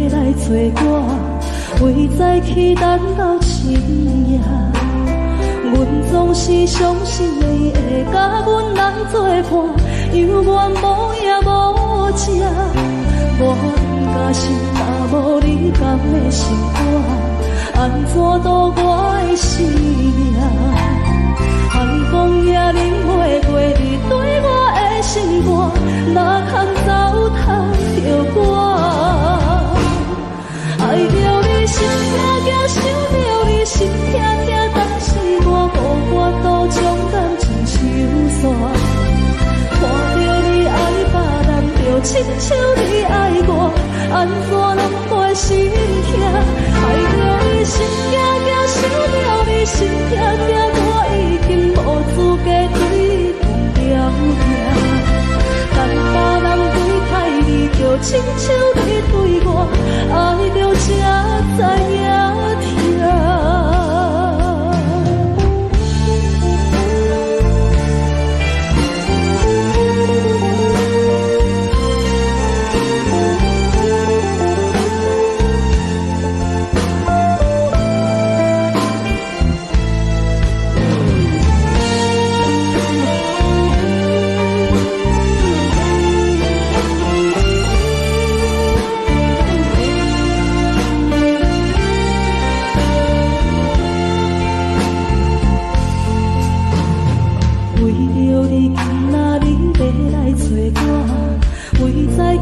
来找我，为在期等到深夜。阮总是相信你会甲阮来作伴，犹原无影无迹。无甲心，若无你甘的心肝，安怎度我的生命？寒风也忍袂过你对我的心肝，哪通糟蹋着我？爱着你心痛痛，想着你心痛痛，但是我无法度将感情收煞。看着你爱别人，就亲像你爱我，安怎拢袂心痛？爱着你心惊惊，想着你心痛痛，我已经无资格对你讲条件。但别人对待你，就亲像你对我，爱着才知影痛。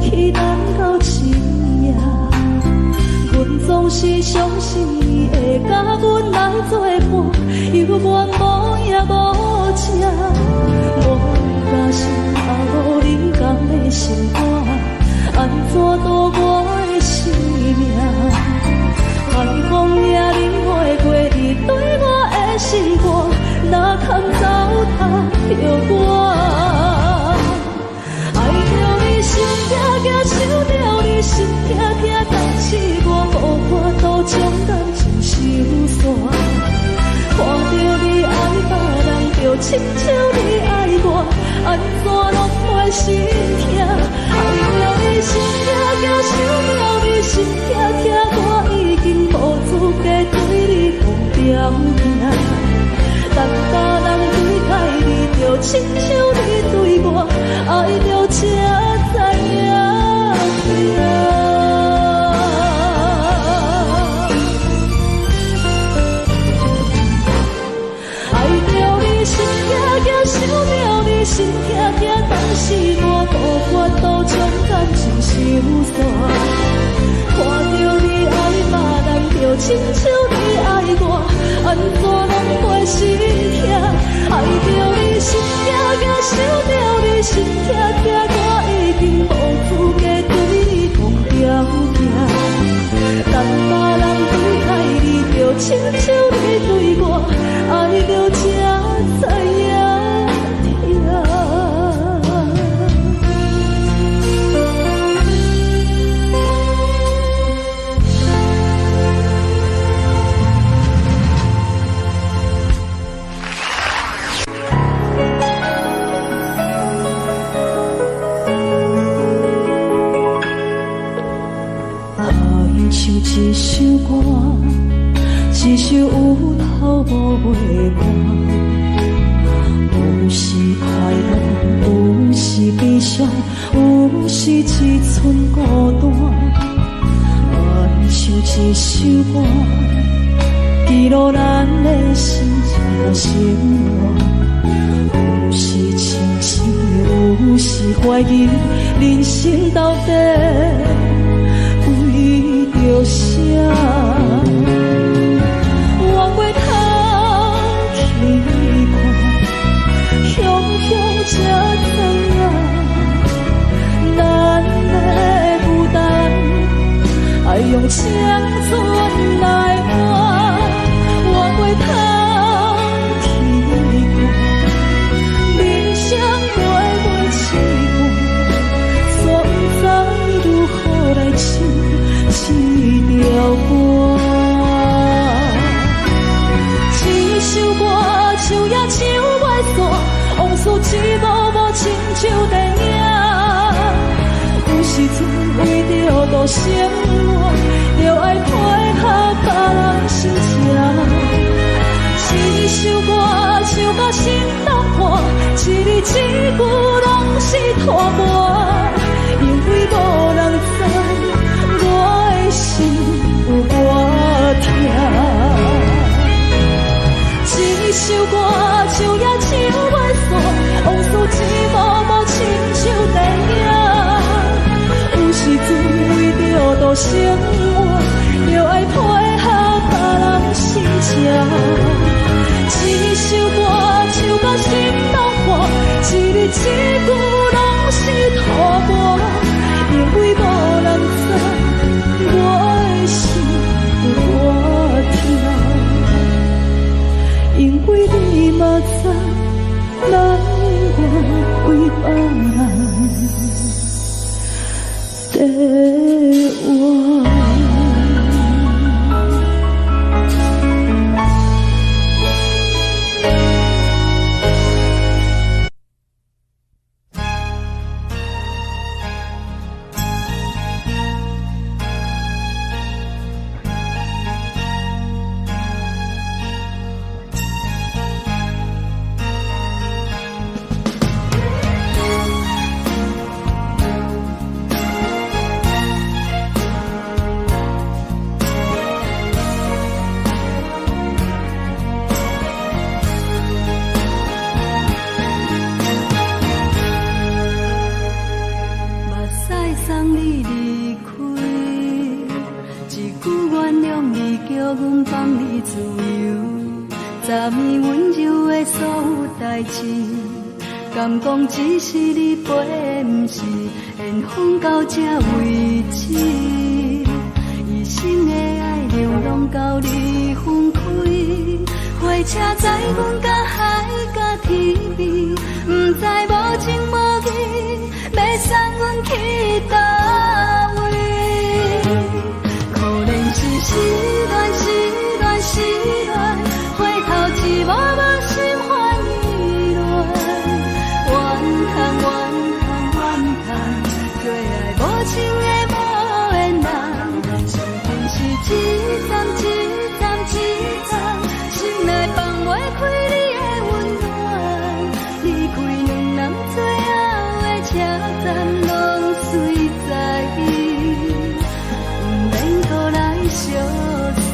期等到深夜，阮总是相信你会甲阮来作伴，犹原无影无迹。无甲心，若无你甘的心肝，安怎度我的生命？寒风也忍袂过你对我的心肝，哪通糟蹋着我？心痛痛，想着你心痛痛，但是我无法度将感情收煞。看着你爱别人，就亲像你爱我，安怎拢袂心痛？爱着你心痛痛，想着你心痛痛，我已经无资格对你讲条件。但别人对待你，就亲像你对我，爱着才知影痛。爱着你心痛痛，想着你心痛痛，但是我无法度将感情收煞。看着你爱别人，就亲像你爱我，安怎拢袂心痛？爱着你心痛痛，想着你心痛痛，我已经无资格对你讲条件。但别人对待你，就亲像你对我，爱着才知影痛。一首歌，一首有头无尾歌，有时快乐，有时悲伤，有时一寸孤单。爱唱一首歌，记录咱的心情甲生活，有时清醒，有时怀疑，人生到底着啥？我过头去看，雄雄才知影，咱的负担爱用青春来换。我过头去看，人生月月凄寒，怎知如何来唱？一条歌，一首歌唱也唱袂煞，往事一幕幕亲像电影。有时阵为着度生活，生活，又爱配合别人心情。一首歌唱到心拢破，一字一句拢是托我，因为无人知我的心有多痛，因为你嘛知，咱我为别人在我。敢讲只是你陪，不是缘分到这为止。一生的爱流浪到你分开，火车载阮甲海甲天边，不知无情无义，要送阮去倒位？可能是失恋，失恋，失恋，回头一幕幕心烦意乱。最爱无情的无缘人，心情是一站一站一站，心内放袂开你的温暖。离开两人最后的车站，拢随在意，不免搁来相送。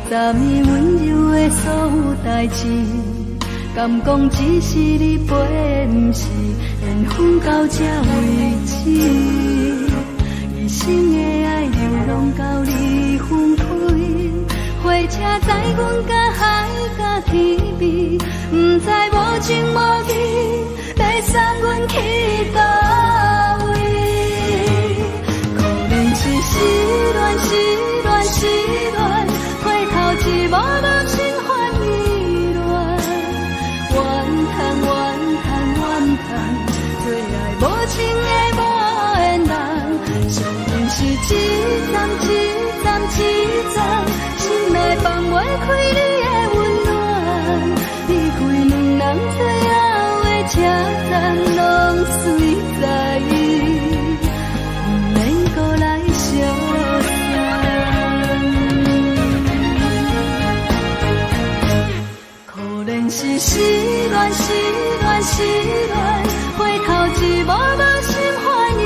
昨暝温柔的所有代志，敢讲只是你陪，不是缘分到这为止。一生的爱流浪到你分开，火车载阮甲海甲天边，不知无情无义，要送阮去倒位？可能是失恋，失恋，失恋。一幕幕心烦意乱，怨叹怨叹怨叹，最爱无情的无缘人。相逢是一站一站一站，心内放袂开你的温暖。离开两人最后的车站，拢随在意，不免搁来相。是失恋，失恋，失恋，回头一幕幕心烦意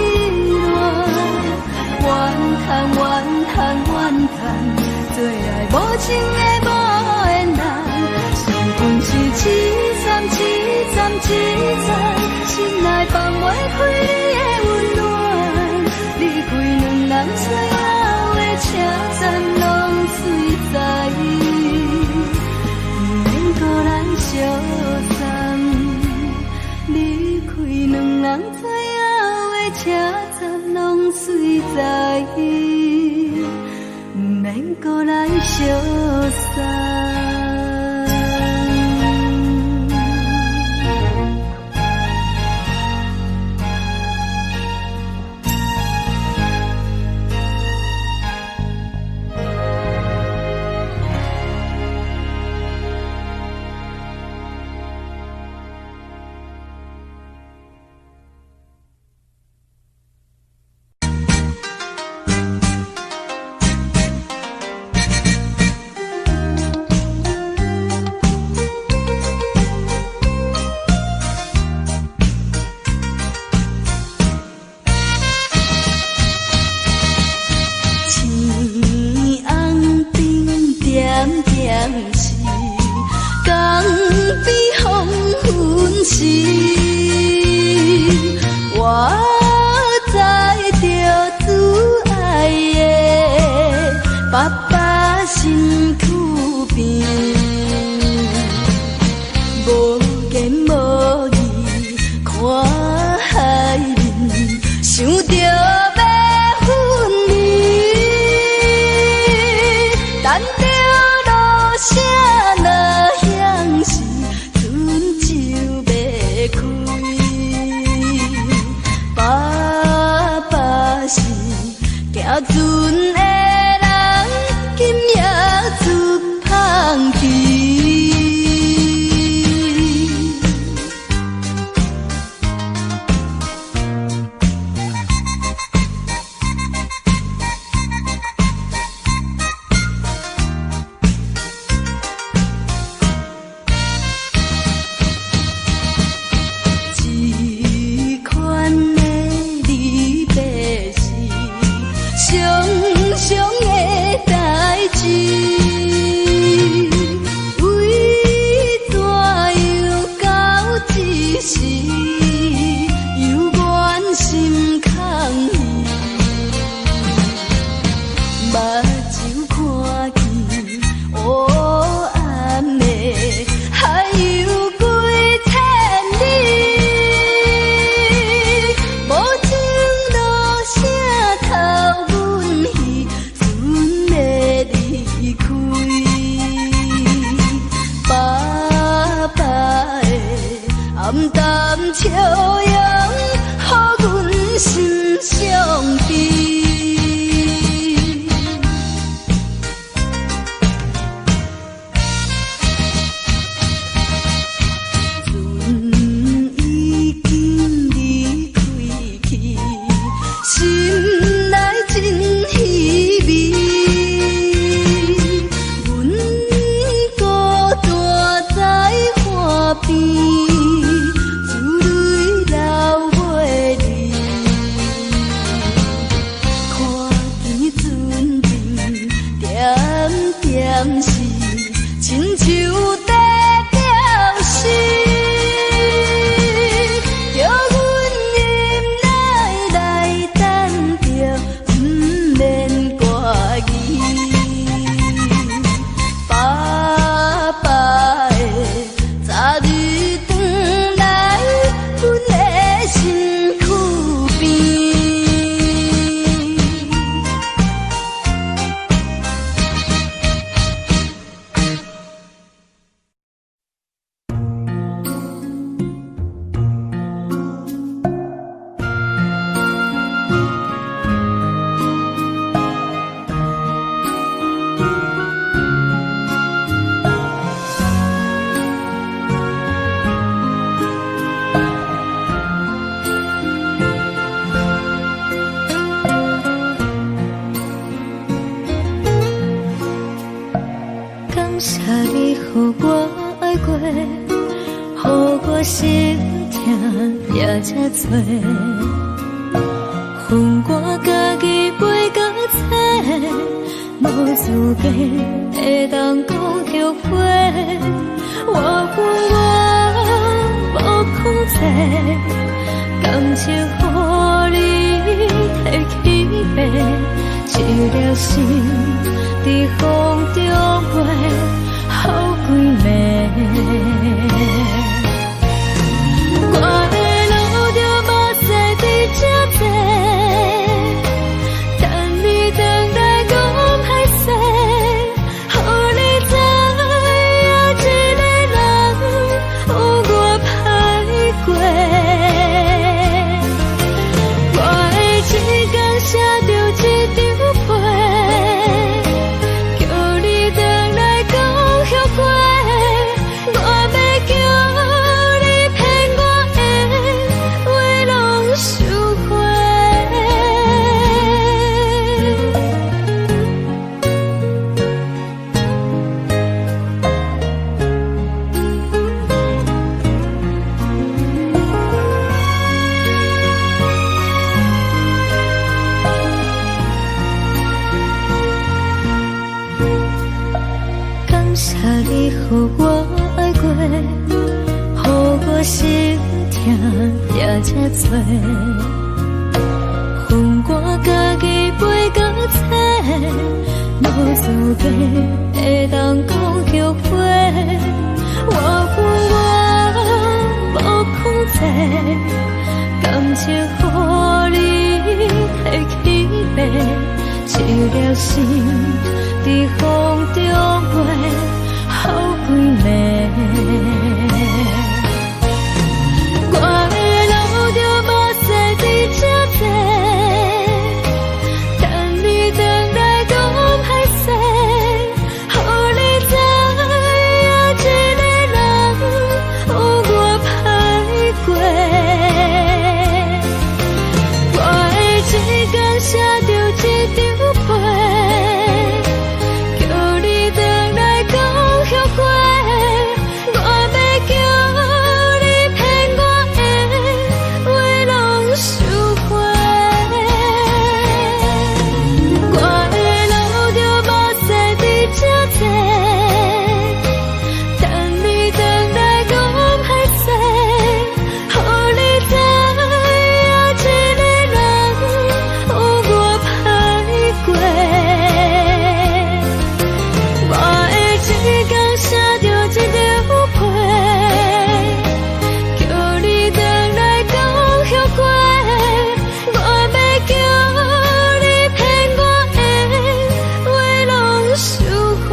乱。怨叹，怨叹，怨叹，最爱无情的无缘人。相逢是一站一站一站，心内放袂开你的温暖。离开两人最后的车站，拢随在意。相送，离开两人最后的车站，拢随在意，不免搁来相送。予我爱过，予我心痛也这多，恨我家己袂到切，无资格会当讲后悔。我恨我无控制，感情予你摕去卖，一粒心在风中飞，好几暝。我的路就目屎在这多，等你回来讲歹势，予你知影一个人有我歹过。我的一天写着一张被，叫你回来讲后悔。我要叫你骗我的话拢收回。感谢你予我爱过，予我心痛也这多，恨我家己袂到切，无资格会当讲后悔。我恨我无控制，感情予你摕去卖，一粒心在风中飞，好几暝。我的路就目屎在这多，等你回来讲歹势，予你知影一个人有我歹过。我的一天写着一张被，叫你回来讲后悔。我要叫你骗我的话拢收回。我的路就目屎在这多，等你回来讲歹势，予你知影一个人有我歹过。我的一天写着一张被，叫你回来讲后悔。我要叫你骗我的话拢收回。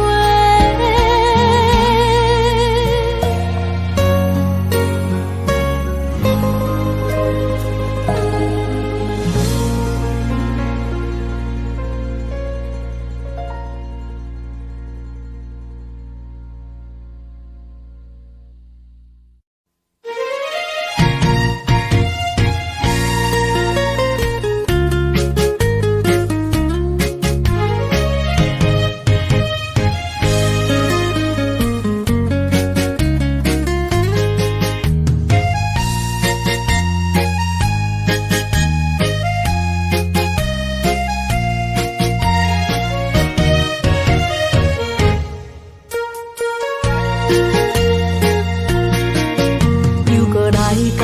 又搁来到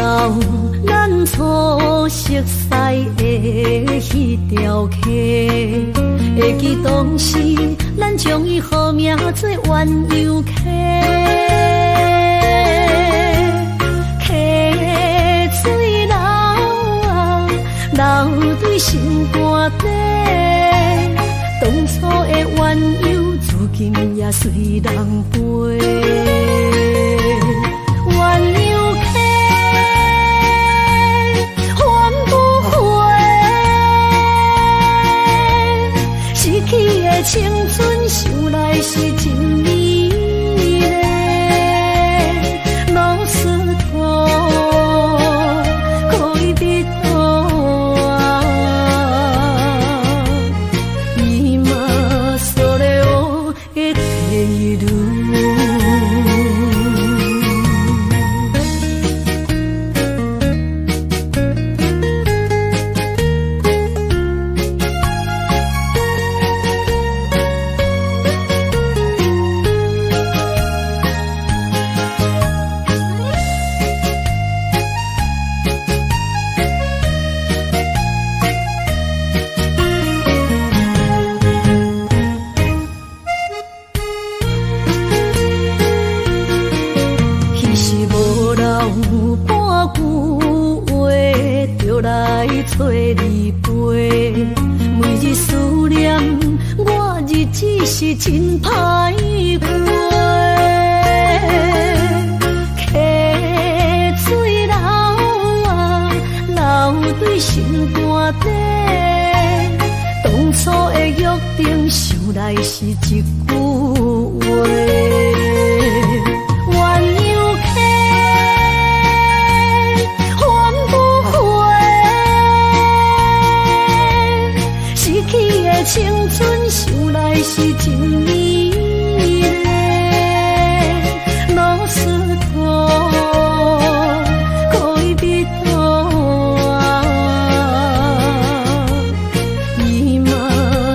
咱初熟悉的迄条溪，会记当时咱将伊号名做鸳鸯溪。溪水流啊，流对心肝底，当初的鸳鸯，至今也随人陪。鸳鸯溪，换不回，失去的青春，想来是真美丽。老师徒，可以别多啊，伊嘛所了的地路。倒来找你陪。每日思念，我日子是真歹过。溪水流啊，流对心肝底。当初的约定，想来是一句话。鸳鸯溪，翻不回。失去的青春，想来是真美丽。老师徒，可以别途啊。今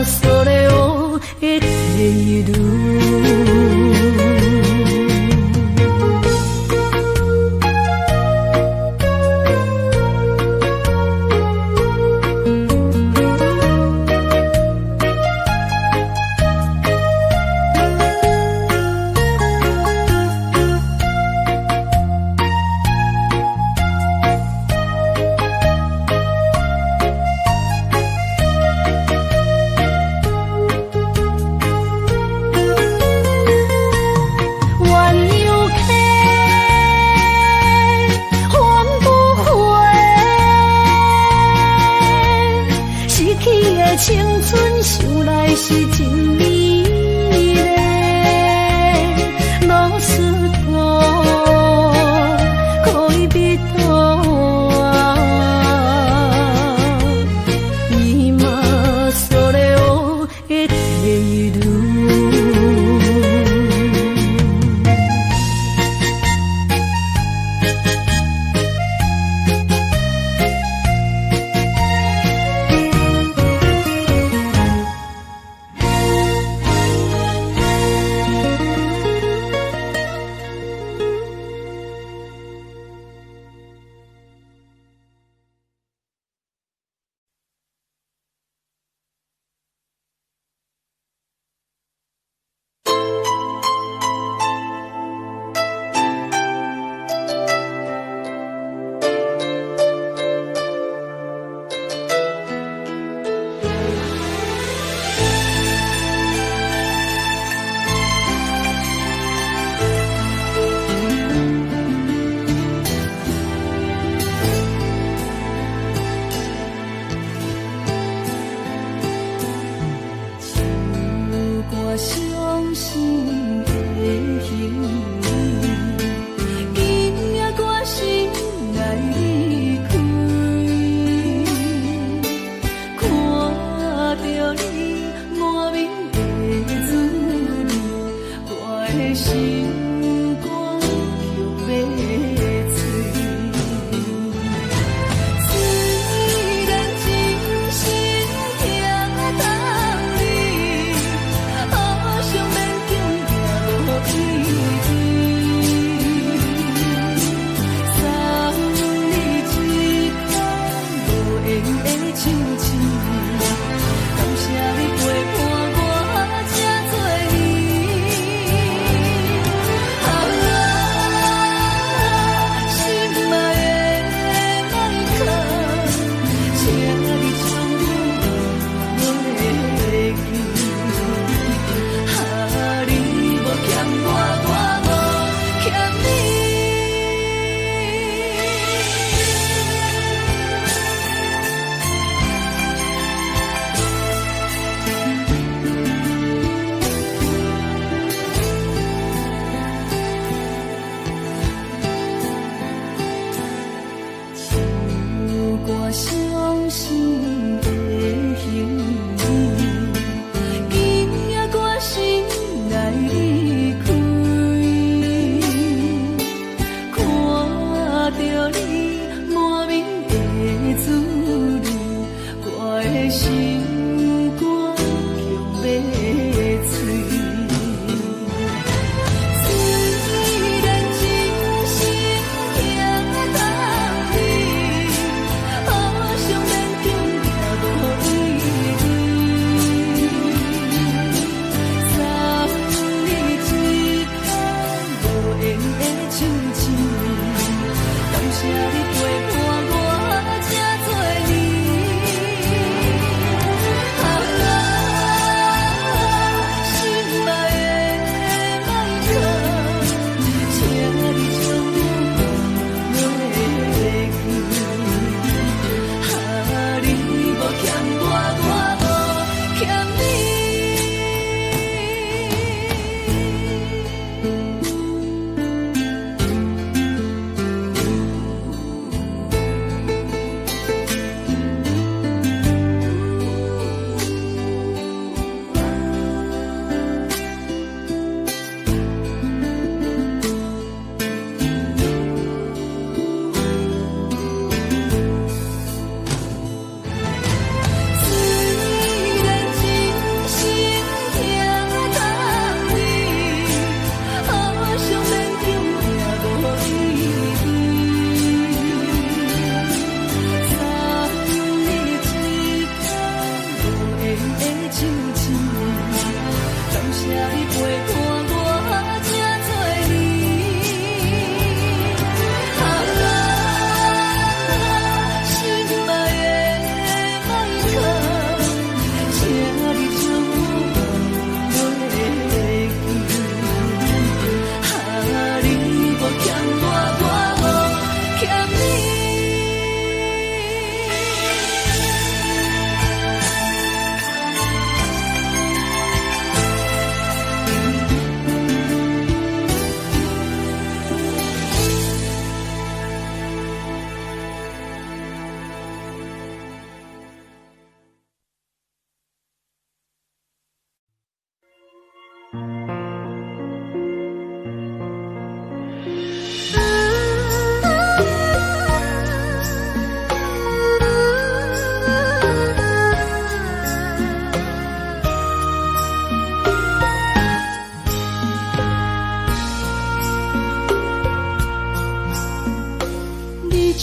それを得ている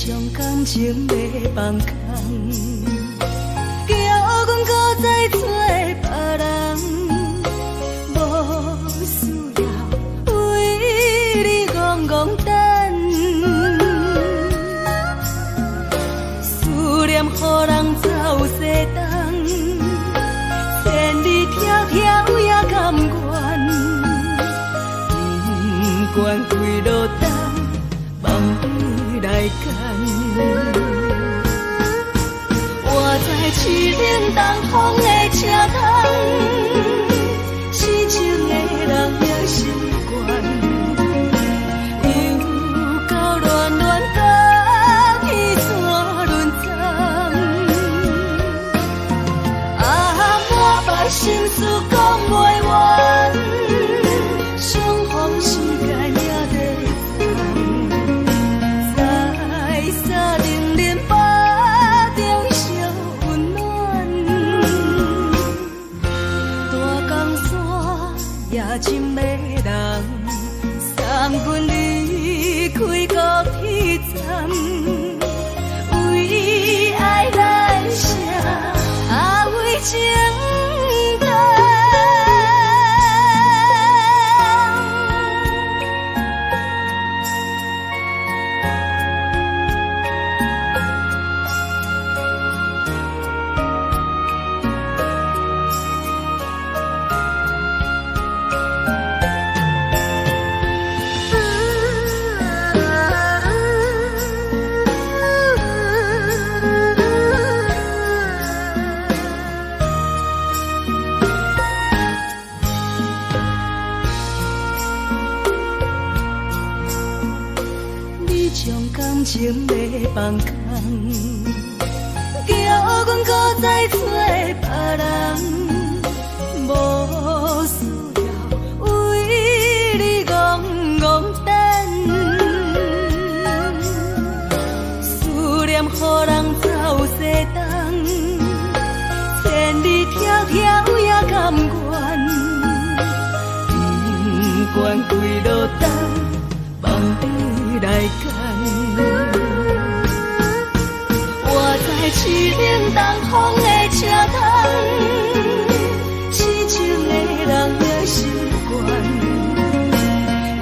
将感情要放空，叫阮搁再找别人，无需要为你戆戆等，思念予人走西东，千里迢迢也甘愿，不管几路灯，梦来干。我在市顶东风的车窗，痴情的人也习惯，又到乱乱甲彼山论惨。满腹心事讲袂完，相逢时间也在等，在沙冷冷巴中烧温暖。大江山也真迷人，送阮离开高铁站，为爱来写为情。感情要放空，叫阮搁再找别人，无需要为你戆戆等，思念予人走西东，千里迢迢也甘愿，不管几路灯，梦你来干。我在市顶东风的车窗，痴情的人也习惯，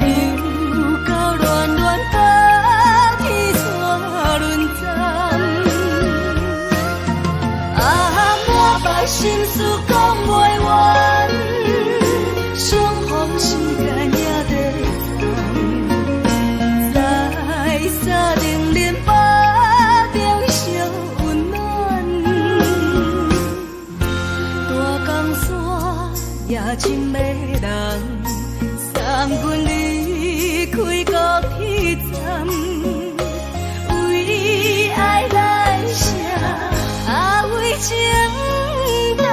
又到乱乱甲彼山论惨。满腹心事讲袂完，相逢时间也在等，在沙冷冷巴中烧温暖。大江山也真迷人，送阮离开高铁站，为爱来写为情等。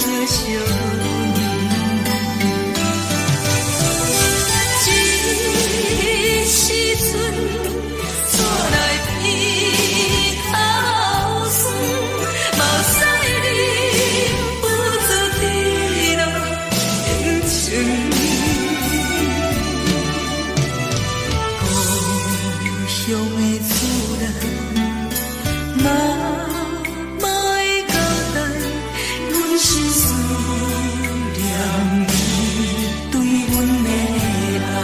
疼惜你。这时阵怎来鼻口酸，嘛有使你不住滴落眼睛。故乡的主人，妈妈的交代，阮是思念你对阮的爱。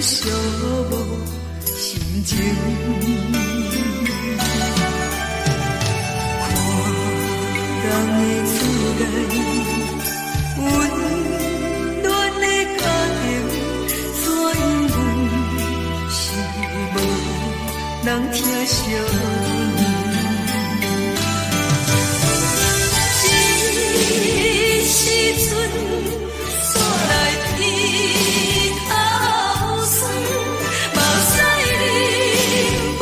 寂寞心情，看人的厝内温暖的家庭，怎因阮是无人疼惜你？这时阵怎来鼻口酸？嘛有使你不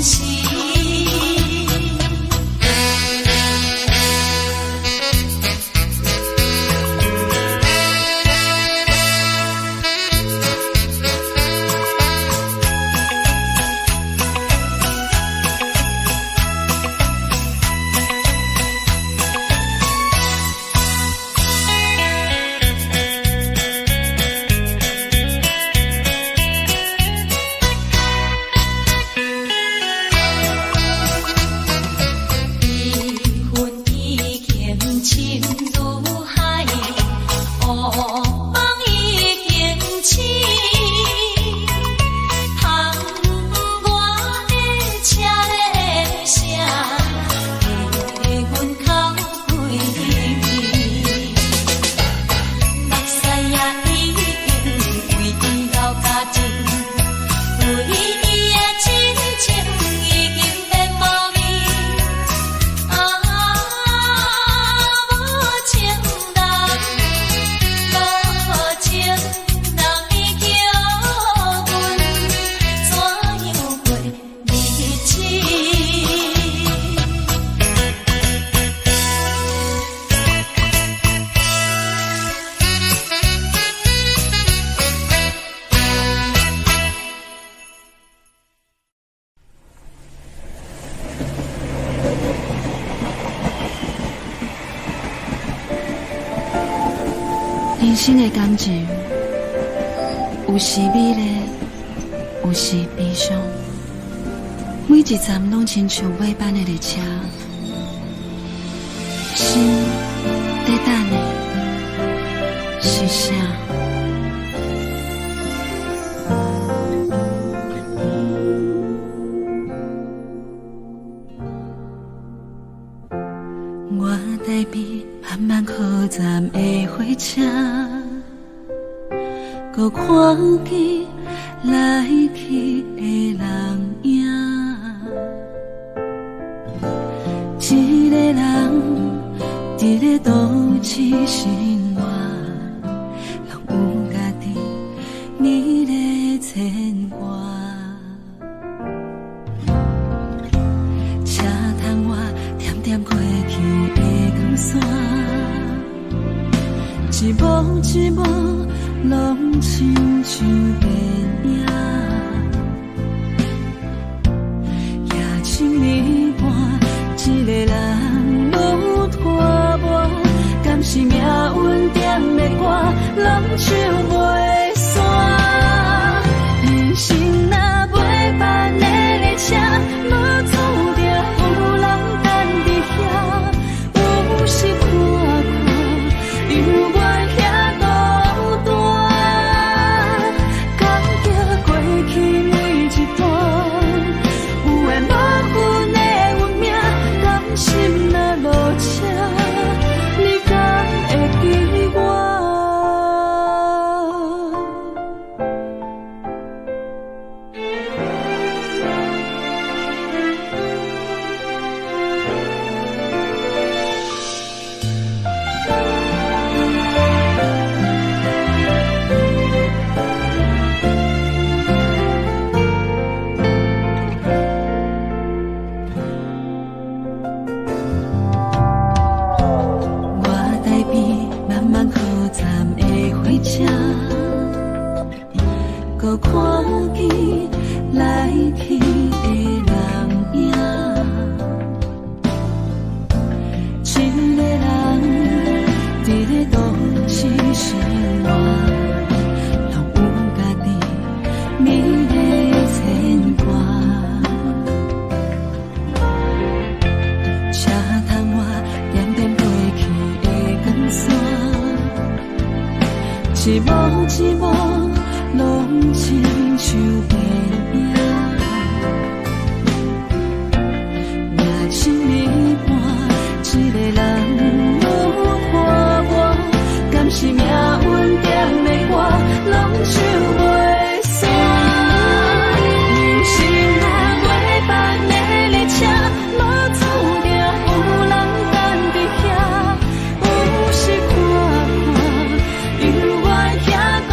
时。人生的感情，有时美丽，有时悲伤。每一站拢亲像尾班的列车，心在等的是啥？我台边慢慢靠站的火车，搁看见来去的人影。一个人伫咧都市生活，拢有家己你咧牵挂。车窗外点点过去的光线，一幕一幕拢亲像电影。夜深暝半，一个人愈拖磨，敢是命运点的歌，人唱袂散。人生若尾班的列车，无注定有人等伫遐。有时看看，犹原遐孤单，感激过去每一段，有缘无份的运命，甘心若落车，你敢会记我？搁看见来去的人影，一个人伫咧都市生活，拢有家己美丽牵挂。车窗外点点过去的光线，一幕一幕拢亲像电影。夜深暝半，一个人愈拖磨，敢是命运点的歌，拢唱袂散。人生若尾班的列车，无注定有人等伫遐。有时看看，犹原遐孤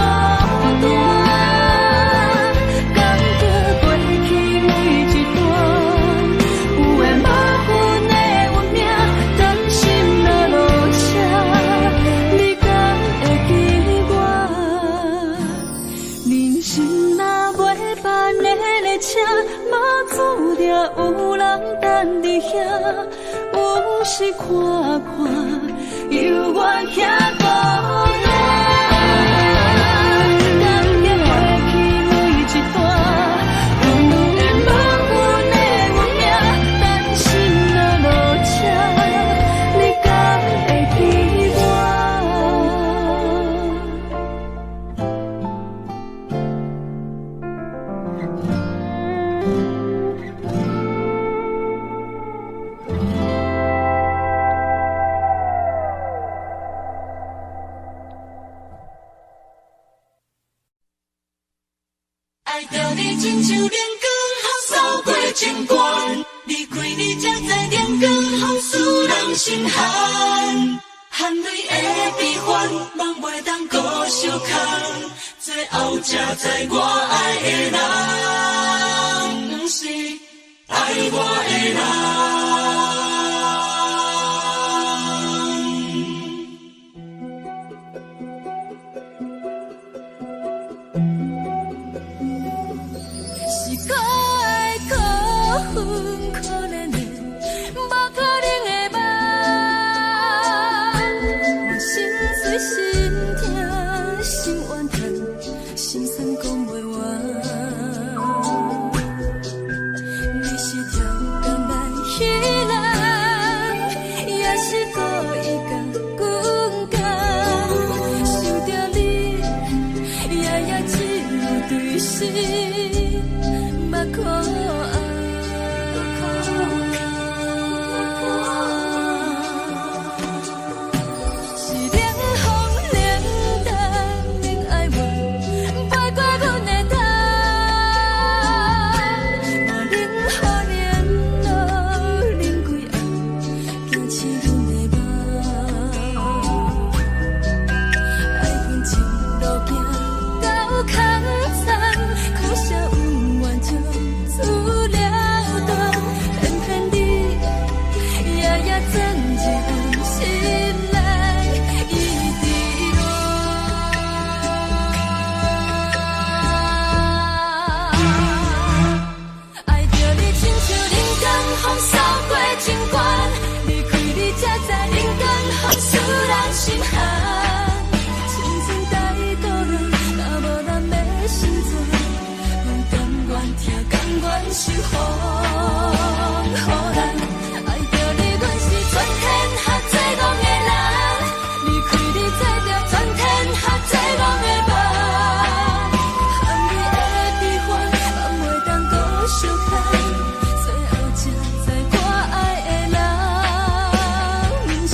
有人等伫遐，有时看看，犹原遐孤单。感觉过去每一段，有缘无分的运命，单身的路车，你敢会记我？爱着你亲像连光，雨扫过情关。离开你才知连光风使人心寒。含泪的悲欢，望袂当搁相牵。最后才知我爱的人，不是爱我的人。是可爱可恨可怜的，无可能的梦。我心碎心痛心怨叹，心酸讲袂完。你是条甘来彼人，也是故意甲阮讲，想着你，夜夜只有对视。可爱，是冷风冷淡，冷爱我，飞过阮的头，我冷雨冷落，冷几暗，惊醒阮的梦。爱恨情路行到空残，苦涩有完就。出了断，偏偏你夜夜钻入心内，一直乱。爱着你亲像人间风扫过情关，离开你才知人间风使人心寒。亲像带倒落，若无咱要心酸，阮甘愿听，甘愿受予咱。爱着你，阮是全天下最戆的人，离开你才着全天下最戆的梦。含泪的悲欢，望袂当搁相牵，最后才知我爱的人，不是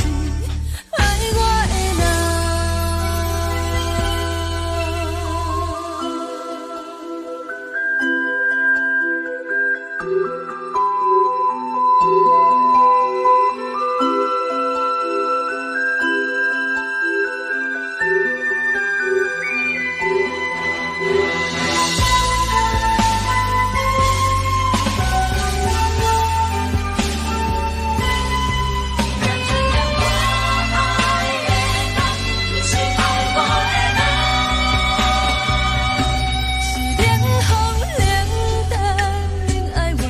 爱我的是冷风冷淡，冷爱我，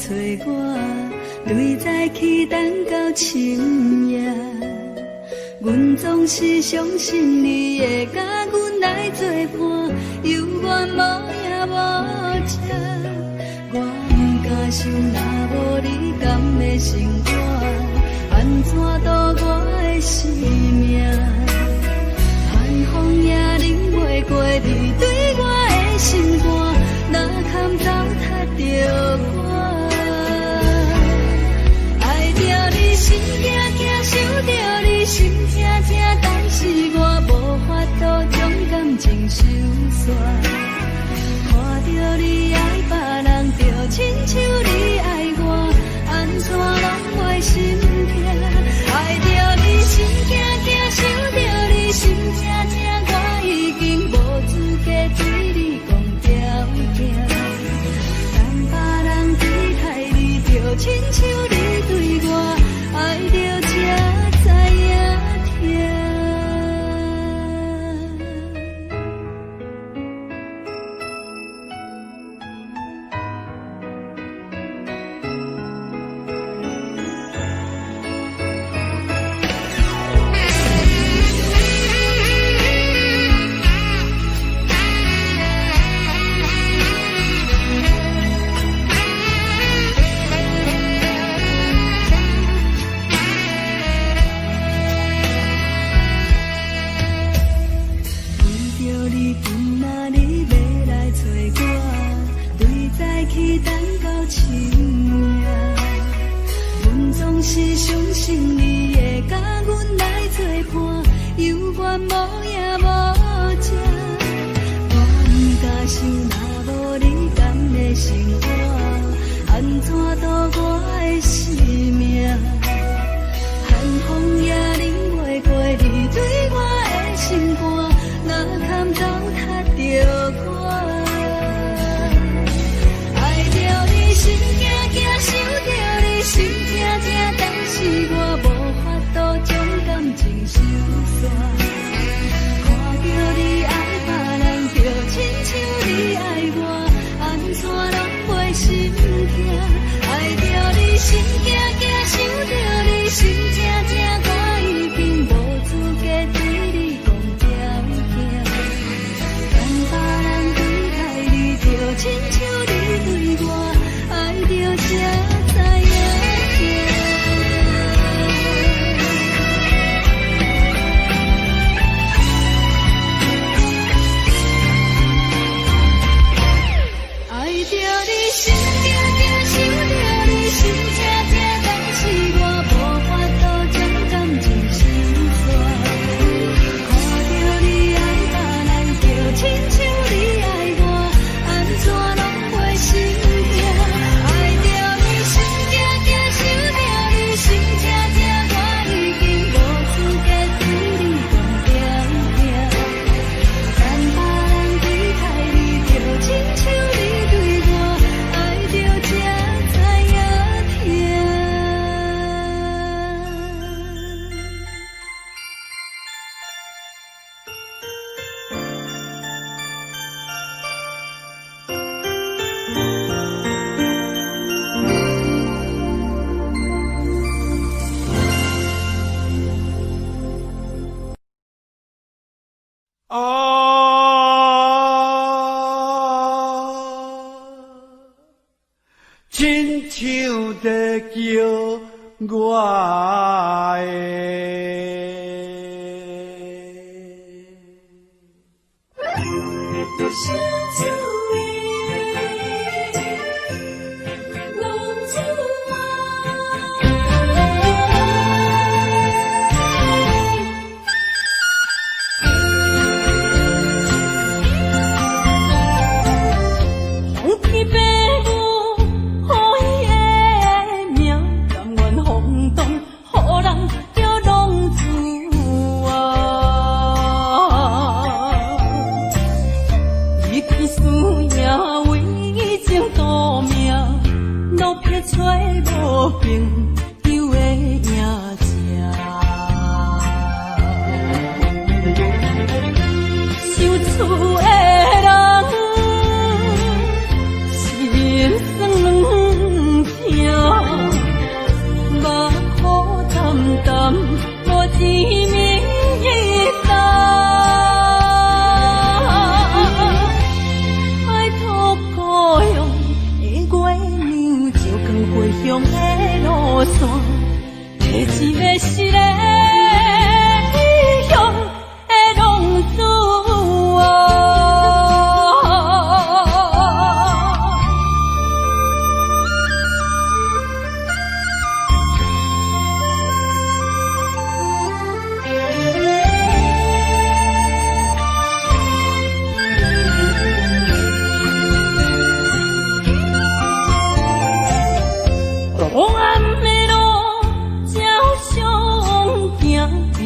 找我，对早起等到深夜。阮总是相信你会甲阮来作伴，犹原无影无迹。我不敢想，若无你甘的生活，安怎度我的生命？寒风也忍袂过你对我的心肝，哪堪糟蹋着我？爱着你心惊惊，想着你心痛痛，但是我无法度将感情收煞。看着你爱别人，就亲像你爱我，安怎拢袂心痛？爱着你心惊惊，想着你心痛痛，我已经无资格对你讲条件。等别人离开你，就亲像你对我爱着才知影痛。是相信你会甲阮来作伴，犹原无影无迹。我不敢想，若无你甘的生活，安怎度我的生命？寒风也忍袂过你对我的心肝，哪堪糟蹋着我？爱着你心惊惊，想着你心痛痛，但是我无法度将感情收煞。看着你爱别人，就亲像你爱我，安怎拢袂心痛？爱着你心惊惊，想着你心痛痛，我已经无资格对你讲条件。等别人离开你，就亲像你对我爱着才知影痛。爱着你心惊惊，想着你心痛痛，但是我无法度将感情收煞。看着你爱别人，就亲像你爱我，安怎拢袂心痛？爱着你心惊惊，想着你心痛痛，我已经无资格对你讲条件。等别人离开你，就亲像你对我爱着才知影痛。亲像在叫我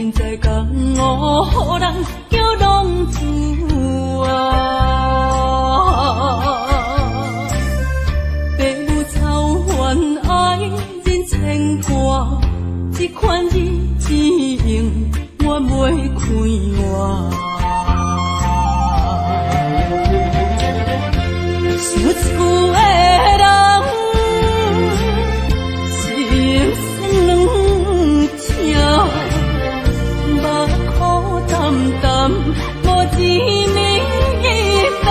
免再讲我，予人叫浪子啊！父母操怨爱人牵挂，这款日子用我袂开我。想厝的人，心酸两条，目眶淡淡，无一面意淡。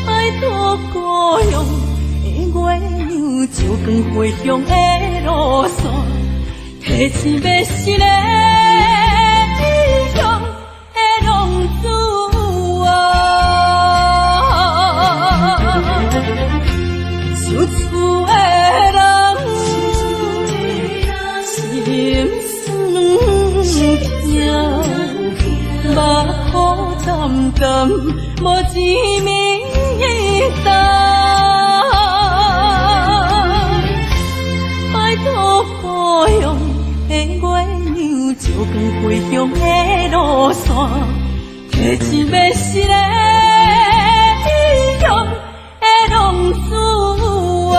拜托故乡的月亮，照光回乡的路线，提醒要是个异乡的浪子。想厝的人，心酸两条，目眶淡淡，无一面意淡。拜托故乡的月亮，照光回乡的路线，提醒要是个异乡的浪子啊！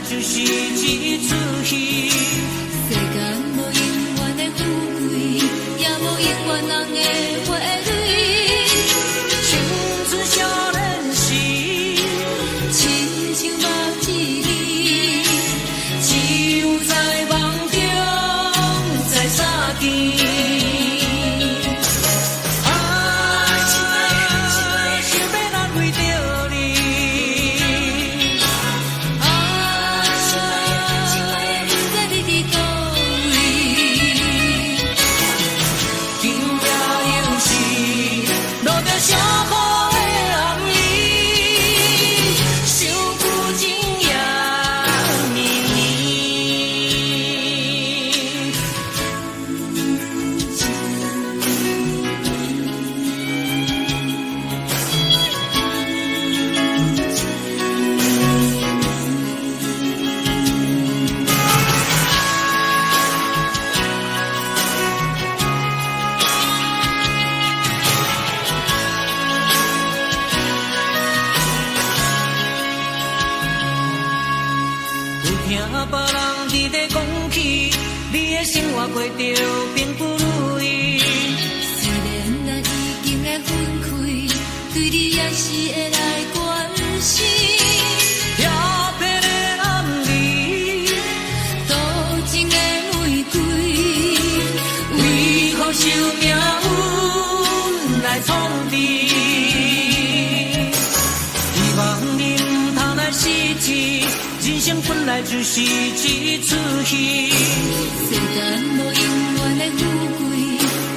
就是一出戏。世间无永远的富贵，也无永远人的花蕊。青春少年时，亲像目一字，只有在梦中才相见。过着并不如意，虽然咱已经来分开，对你也是会来关心。漂泊的男儿，多情的玫瑰，为何受命运来创治？希望你唔通来失志，人生本来就是一出戏。世间无永远的富贵，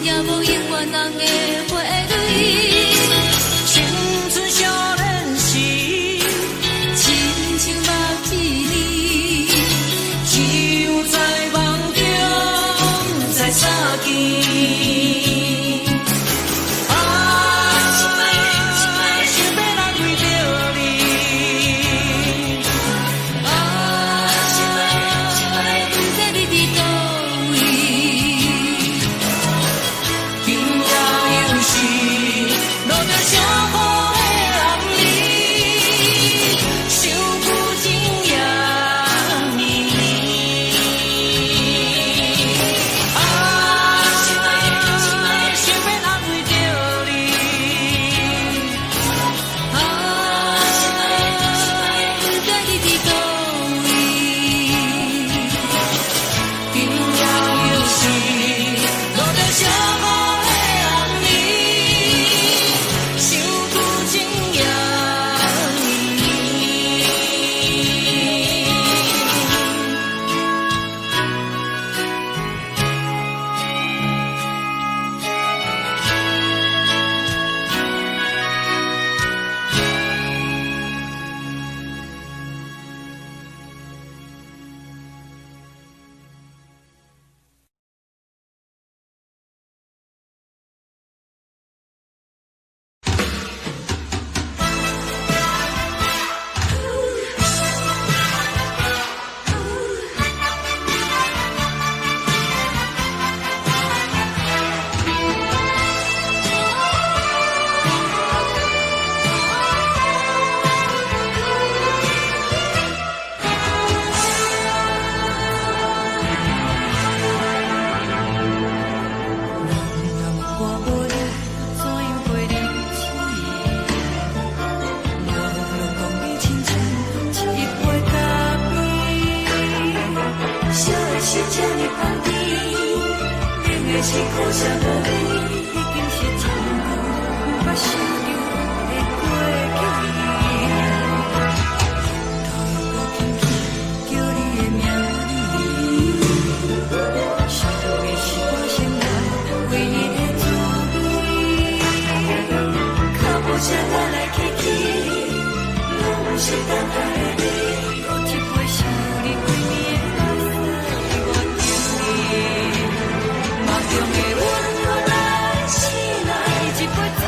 也无永远人的花蕊。青春少年时，亲像目一字，只有在梦中才相见。想要是苦涩无味，已经是一句无法想着的过去。头又轻轻叫你的名字，想的是我心内唯一的滋味。脚步车来来去去，拢不是等待的你，喝一杯想你几年的目屎，我着你。梦中的阮落来醒来，一杯走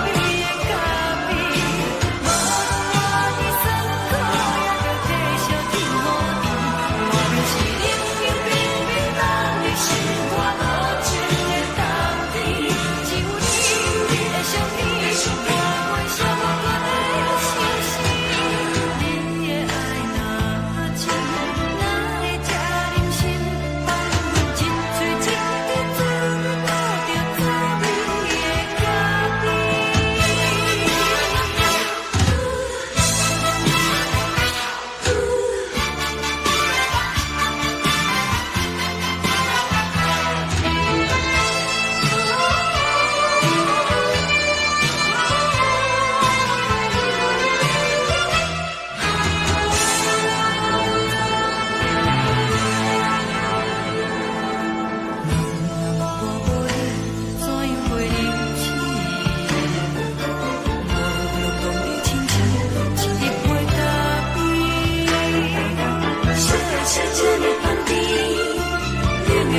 味的咖啡，无论我的酸苦，也着继续甜予你。我就是冷冷冰冰人的心，我无情的冬天，只有你的相片，我为什么不能相信？你的爱若真，哪会这忍心放阮一嘴一滴滋味，倒着滋味的咖啡。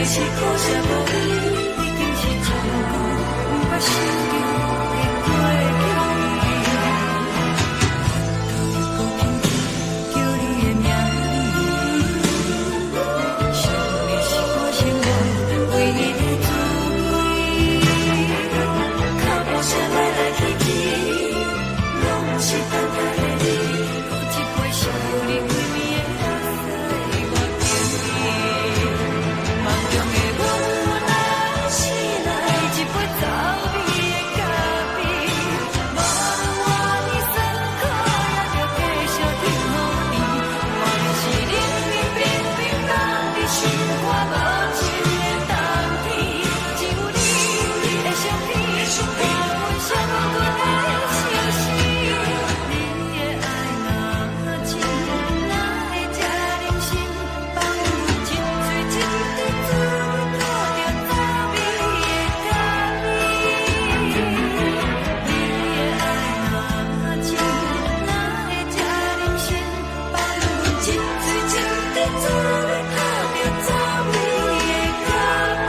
是苦涩无味，已经是一句无法想着的过去。头又轻轻叫你的名字，想的是我心内唯一的滋味。脚步车来来去去，拢不是等待的你，喝一杯想你几暝的目屎，我着你。梦中的阮落来醒来，一杯走味的咖啡，无论我的酸苦，也着继续甜予你。我就是冷冷冰冰人的心，我无情的冬天，只有你的相片，我为什么不能相信？你的爱若真，哪会这忍心放阮一嘴一滴滋味，倒着滋味的咖啡。你的爱若真，哪会这忍心放阮一嘴一滴滋味，倒着滋味的咖啡。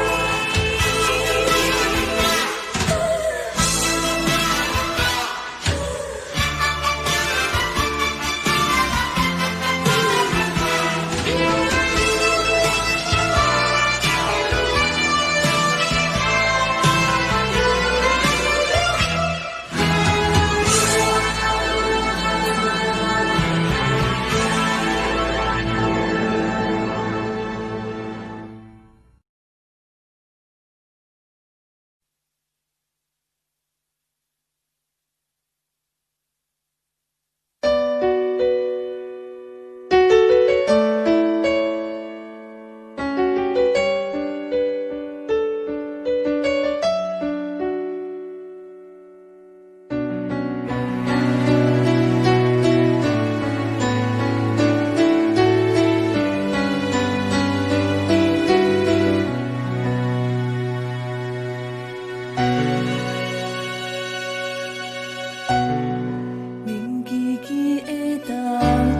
冷叽叽的冬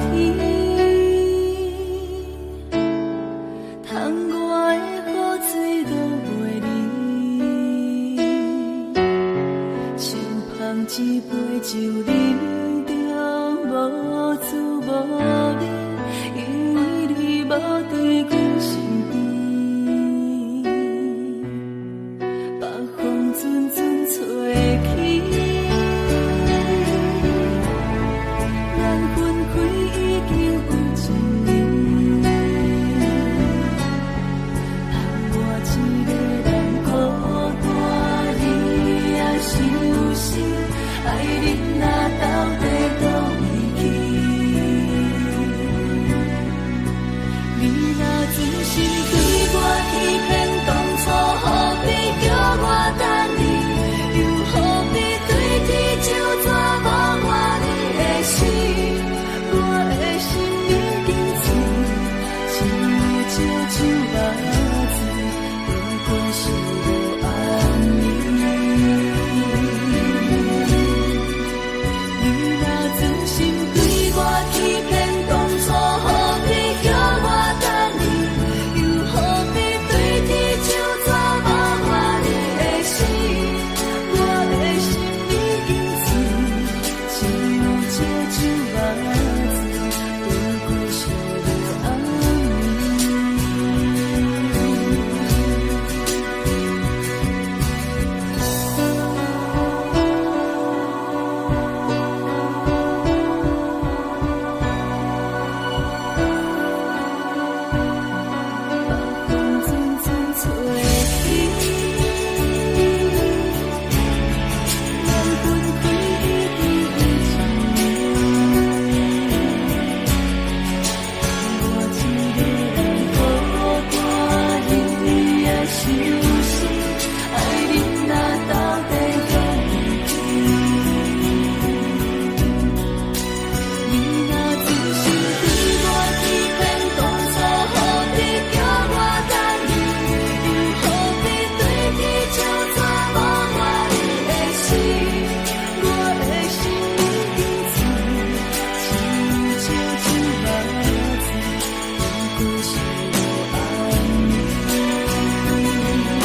天，窗外的雨水落袂离，想捧一杯酒饮着无滋无味，因为你无在阮身边，北风阵阵吹起。咱分开已经有一年，含我一个人孤单，你也伤心，爱你若到底倒位去？你若真心对我欺骗，当初何必？是无暗暝。你若真心对我欺骗，当初何必叫我等你？又何必对天唱纸无看你的死？我的心已经碎，只有这酒目子，不过是无暗风阵阵吹起，缘分开一滴一我一个人孤单，日夜想死，爱你若到底向不去？你若真心对我欺骗，当初何必叫我等你？又何必对天唱纸无看你的死？我的心已经碎，只有这酒目子，不过是无暗暝。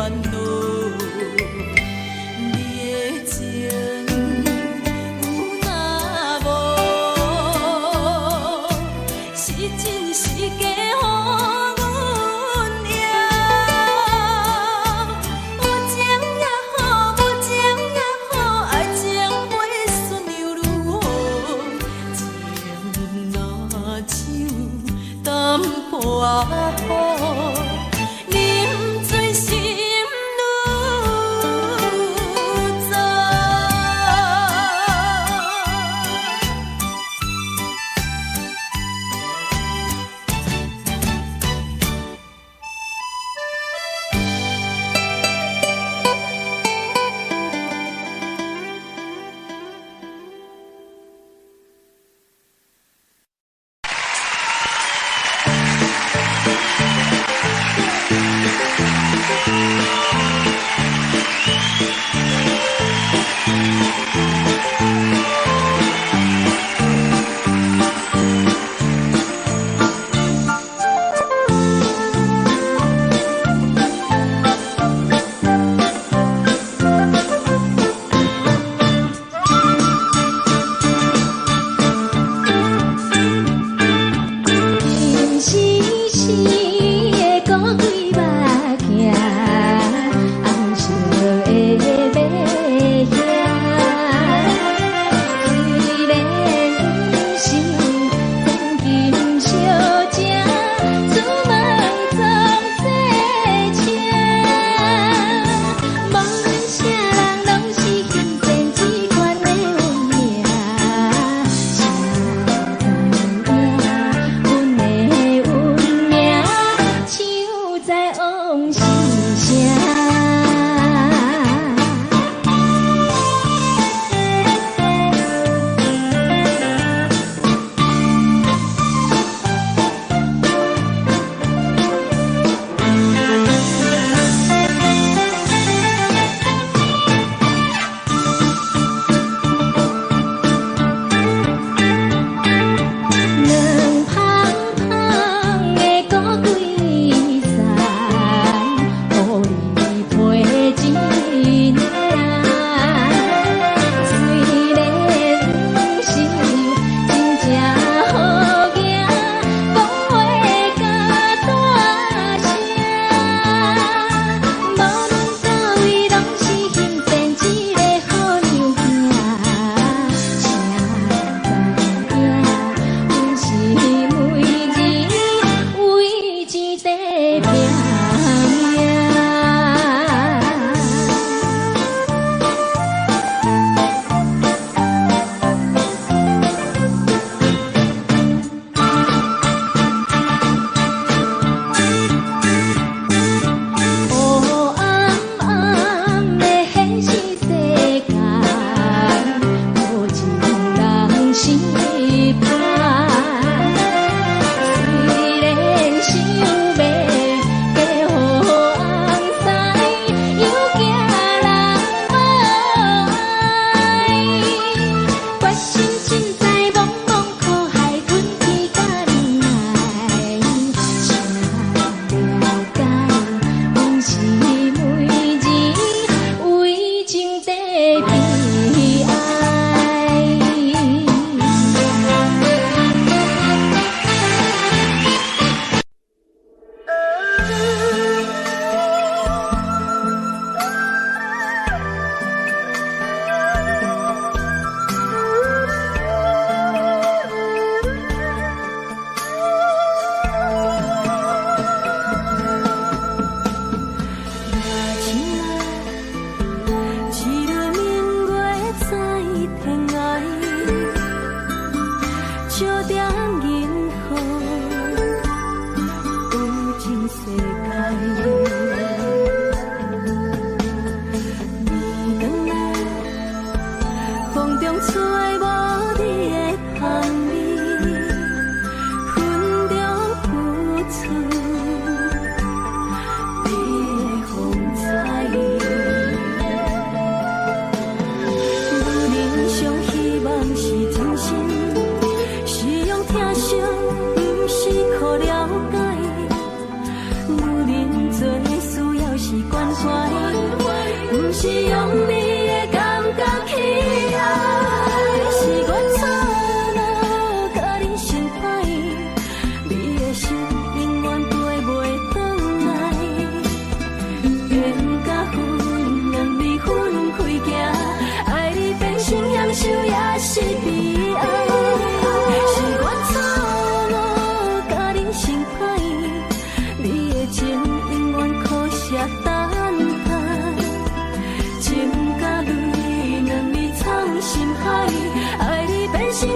烦恼。你的情有若无，是真是假？我好，啉醉心愈糟。时时的鼓几目镜，是用你的感觉去爱，是我错了，甲你心歹，你的心永远飞袂转来，缘甲分两你分开行，爱你变成享受也是悲哀，是我错了，甲你心歹，你的情永远可惜等待。情甲泪，两你藏心海，爱你变成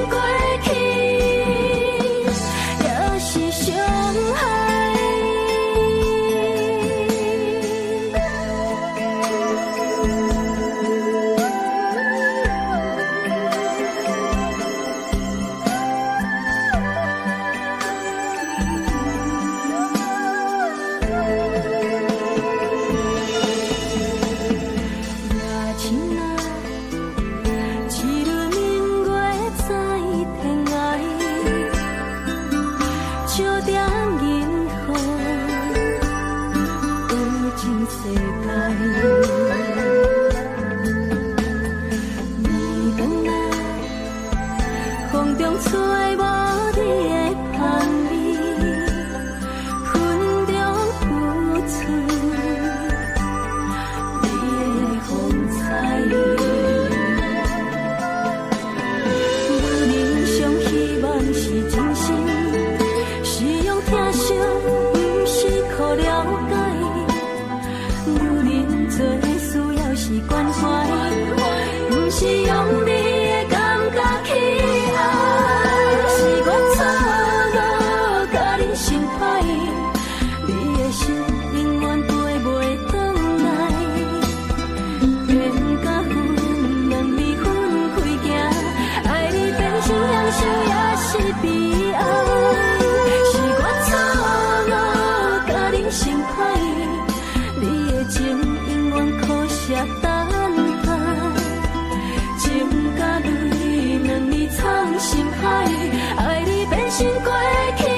过去，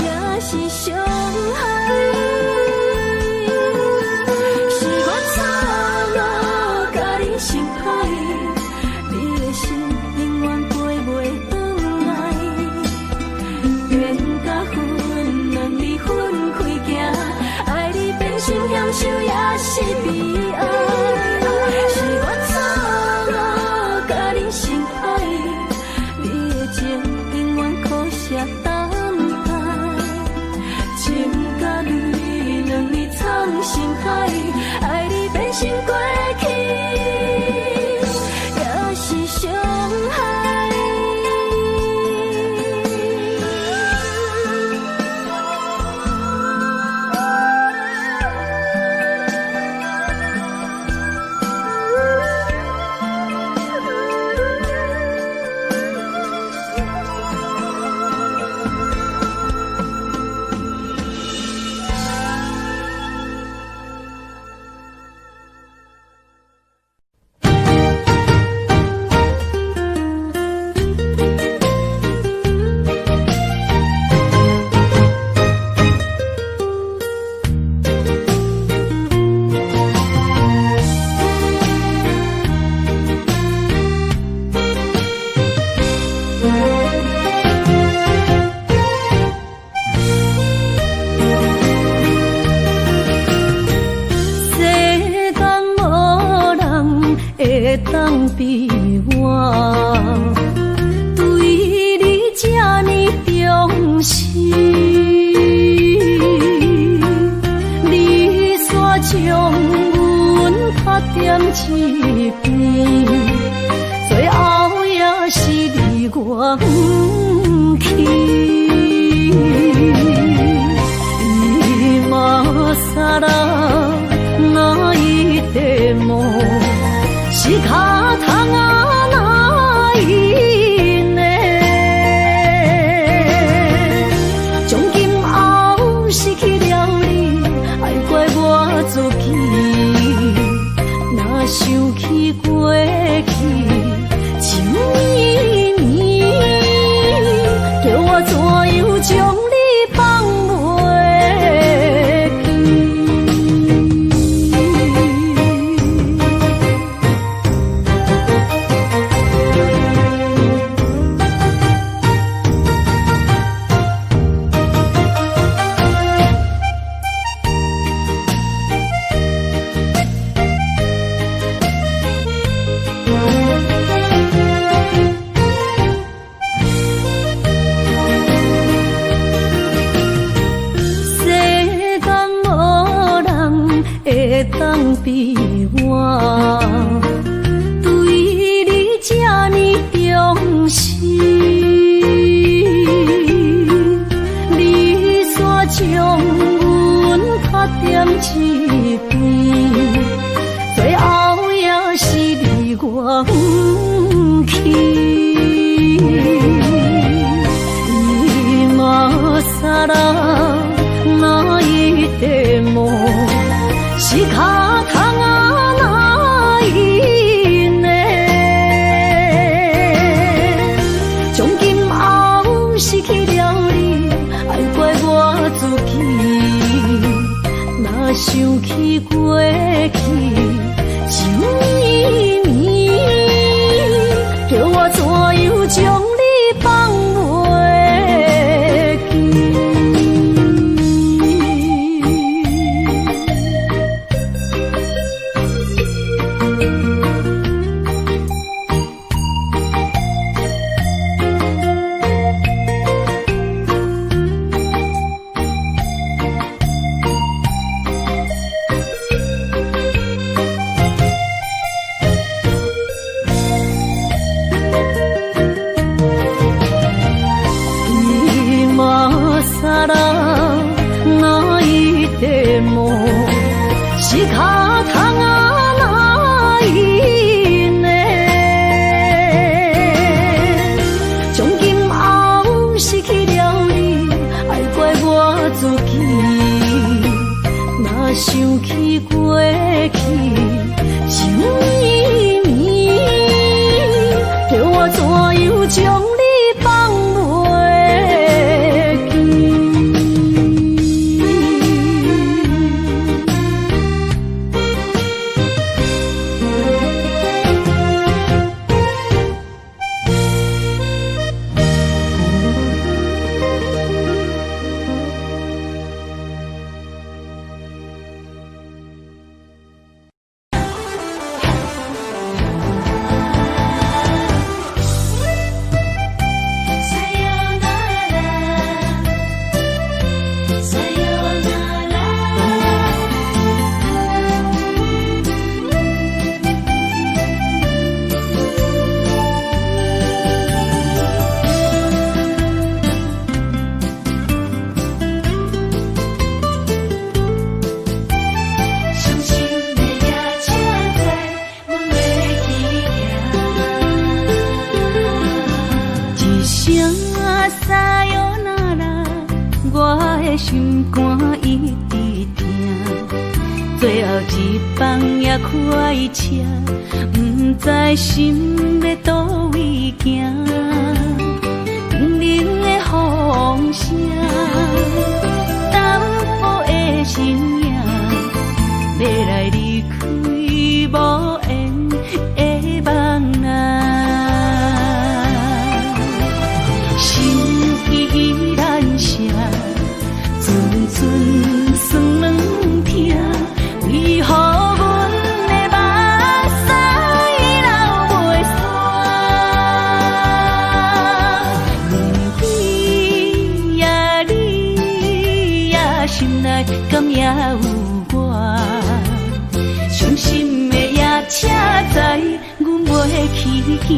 也是伤害。当比我对你这呢重视，你煞将阮拍点一边，最后也是离我不去。今ら泣いても仕方がないね。从今后失去了你，爱怪我自己，若想起过会当比我对你这呢重视？你煞将阮拍点一边，最后也是离我不去。今啦，那一地梦是脚痛啊，那一呢？从今后失去了你，爱怪我自己。若想起过去，情绵绵，叫我怎样将你放袂？是脚痛啊，那一呢？从今后失去了你，爱怪我自己。若想起过去，情绵绵，叫我怎样将你放袂记？心肝一直疼，最后一放也开车，不知心要倒位行。冷冷的风声，淡薄的身影，要来离开无缘的梦啊，心依然舍。阵酸软痛，为何阮的目屎流袂煞？问你呀，你呀，心内敢也有我？伤心的也车载，阮袂去行。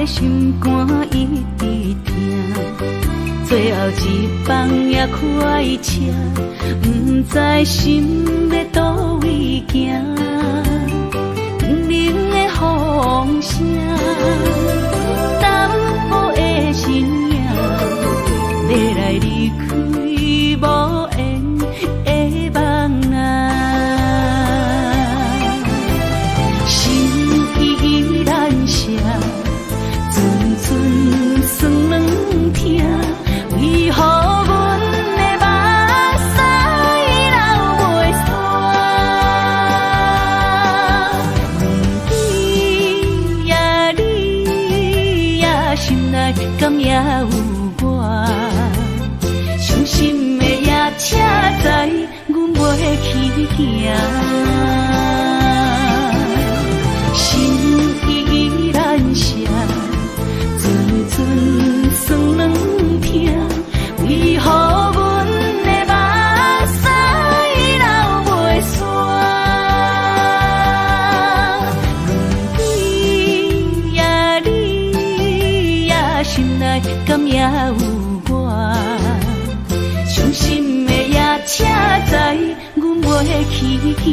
心肝一直疼，最后一放也开车，不知心要倒位行。冷冷的风声，淡薄的身影，要来离开无缘的梦啊，心依然舍。阵阵酸软心内敢也有我？伤心的夜车载，阮袂去行。心依然舍，寸寸酸软痛，为何阮的目屎流袂煞？你呀你呀，心内敢也有我？伤心的夜车载，阮袂去行。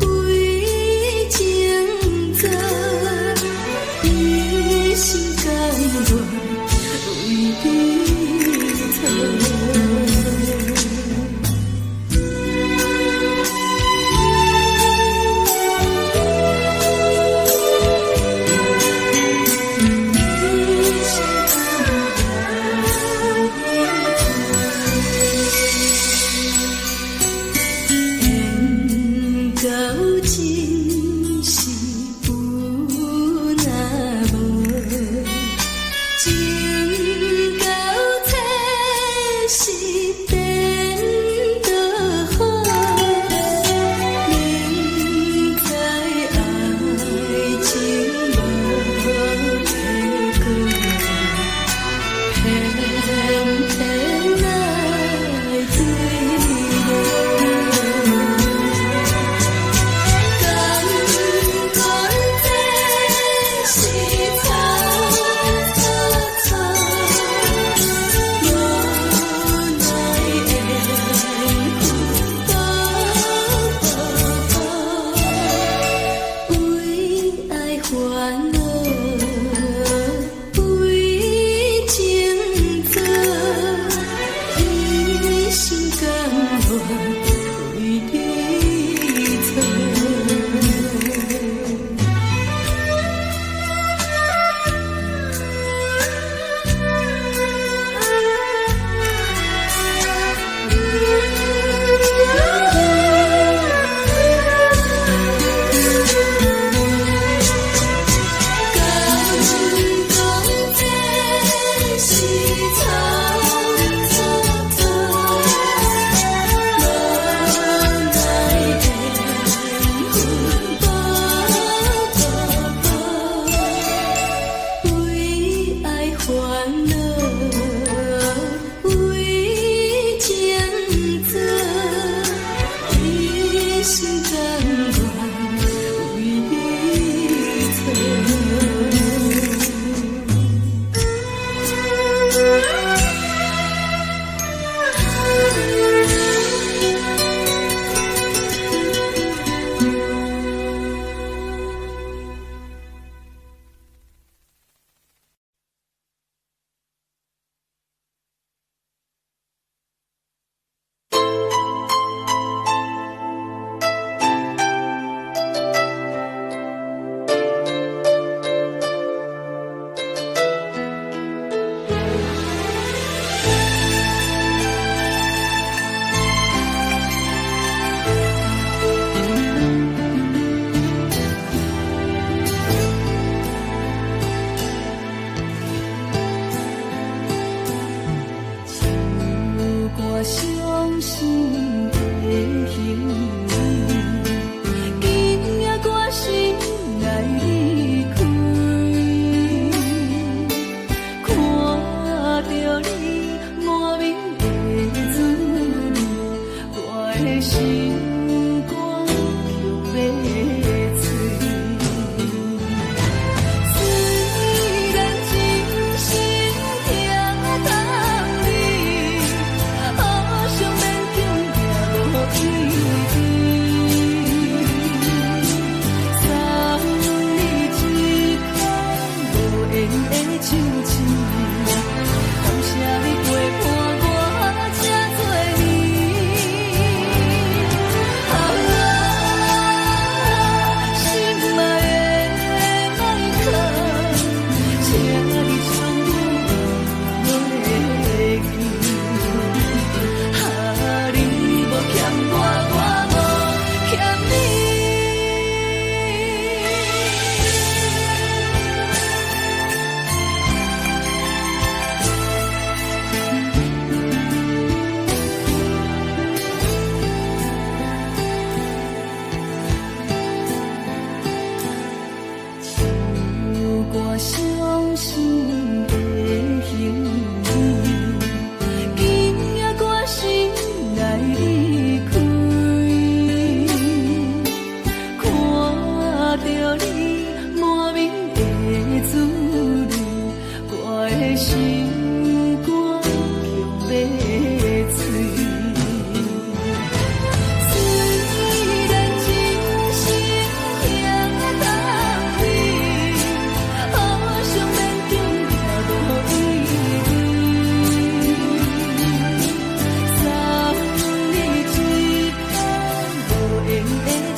为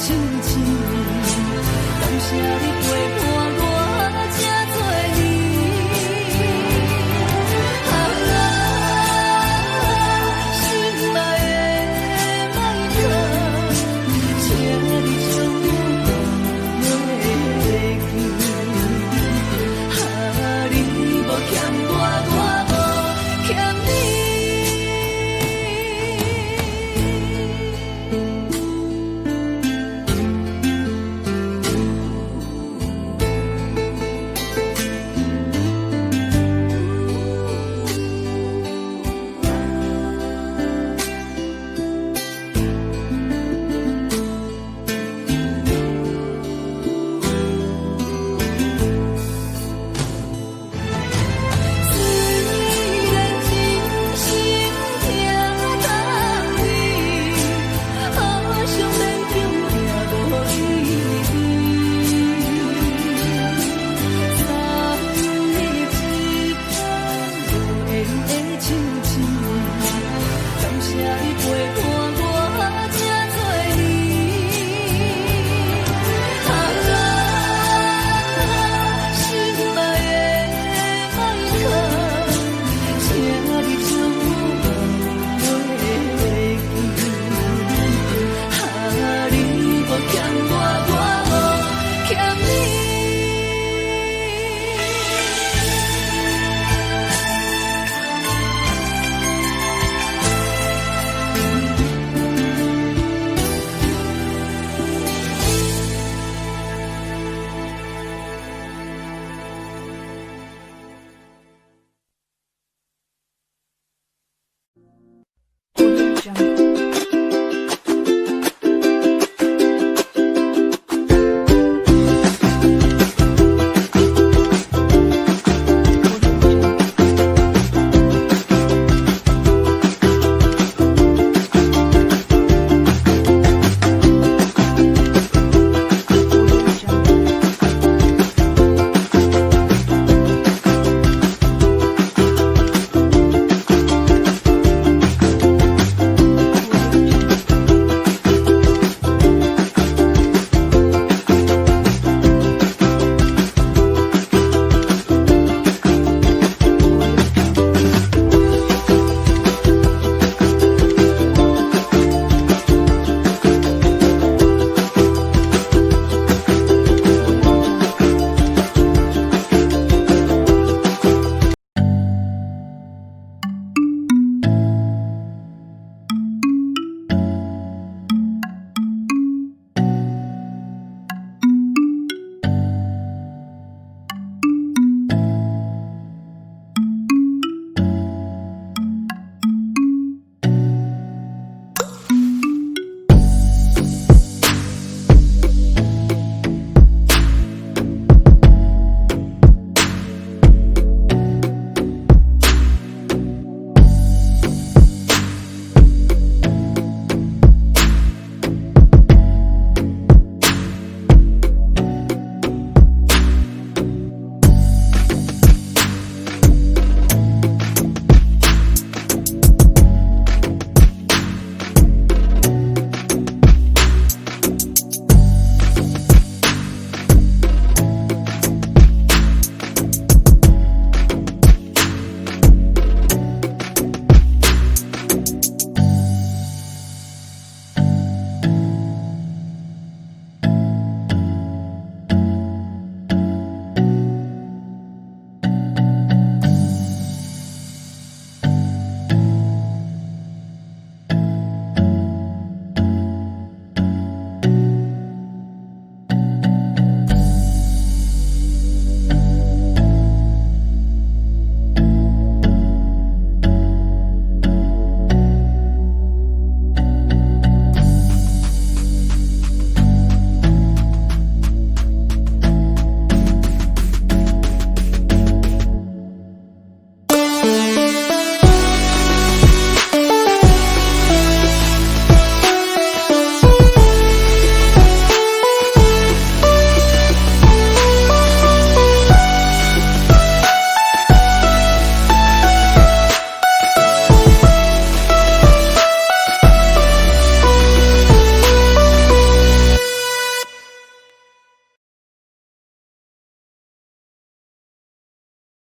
深深的，感谢你。